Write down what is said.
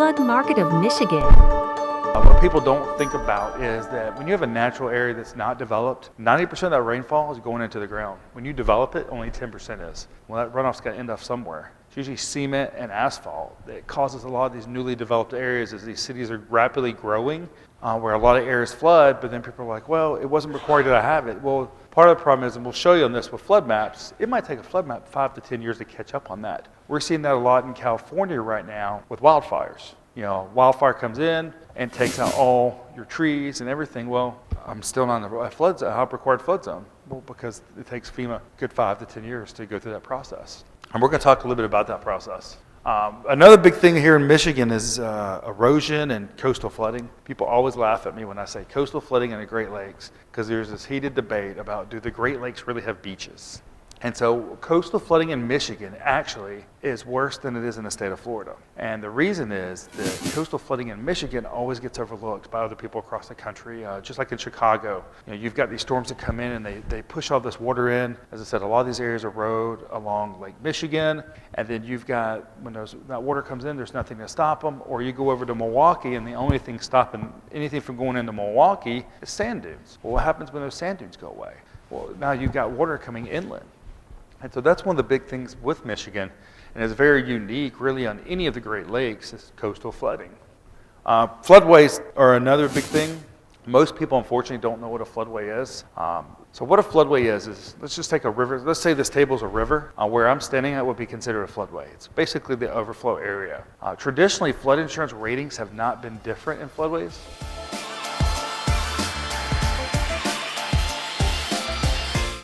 flood market of Michigan. What people don't think about is that when you have a natural area that's not developed, 90% of that rainfall is going into the ground. When you develop it, only 10% is. Well, that runoff's got to end up somewhere. It's usually cement and asphalt that causes a lot of these newly developed areas as these cities are rapidly growing, where a lot of areas flood, but then people are like, well, it wasn't required that I have it. Well, part of the problem is, and we'll show you on this with flood maps, it might take a flood map 5 to 10 years to catch up on that. We're seeing that a lot in California right now with wildfires. You know, wildfire comes in and takes out all your trees and everything. Well, I'm still not in a flood zone, required flood zone. Well, because it takes FEMA a good 5 to 10 years to go through that process. And we're going to talk a little bit about that process. Another big thing here in Michigan is erosion and coastal flooding. People always laugh at me when I say coastal flooding in the Great Lakes, because there's this heated debate about, do the Great Lakes really have beaches? And so coastal flooding in Michigan actually is worse than it is in the state of Florida. And the reason is that coastal flooding in Michigan always gets overlooked by other people across the country. Just like in Chicago, you know, you've got these storms that come in and they push all this water in. As I said, a lot of these areas erode along Lake Michigan. And then you've got, when that water comes in, there's nothing to stop them. Or you go over to Milwaukee and the only thing stopping anything from going into Milwaukee is sand dunes. Well, what happens when those sand dunes go away? Well, now you've got water coming inland. And so that's one of the big things with Michigan, and it's very unique really on any of the Great Lakes, is coastal flooding. Floodways are another big thing. Most people unfortunately don't know what a floodway is. So what a floodway is let's just take a river. Let's say this table is a river. Where I'm standing at would be considered a floodway. It's basically the overflow area. Traditionally, flood insurance ratings have not been different in floodways.